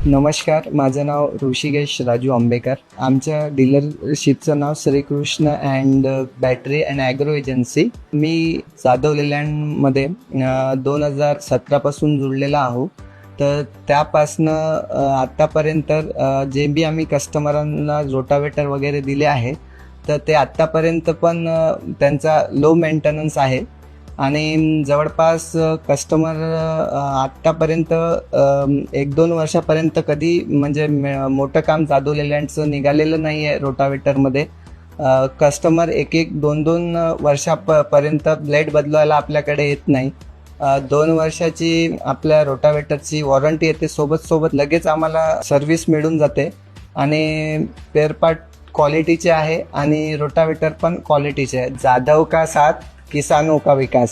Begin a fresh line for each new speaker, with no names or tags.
नमस्कार, माझं नाव ऋषिकेश राजू आंबेकर. आमच्या डीलरशिपचं नाव Shrikrishna and battery and agro agency. मी जाधव लेलँडमध्ये 2017पासून जुळलेला आहो. तर त्यापासनं आत्तापर्यंत जे बी आम्ही कस्टमरांना रोटावेटर वगैरे दिले आहे, तर ते आत्तापर्यंत पण त्यांचा लो मेंटेनन्स आहे आणि जवळपास कस्टमर आत्तापर्यंत 1-2 वर्षापर्यंत कधी म्हणजे मोठं काम जाधव लेलँडचं निघालेलं नाही आहे रोटावेटरमध्ये. कस्टमर 1-2 वर्षापर्यंत ब्लेड बदलवायला आपल्याकडे येत नाही. 2 वर्षाची आपल्या रोटावेटरची वॉरंटी येते, सोबत लगेच आम्हाला सर्व्हिस मिळून जाते आणि स्पेअर पार्ट क्वालिटीचे आहे आणि रोटावेटर पण क्वालिटीचे आहे. जाधव का साथ, किसानों का विकास.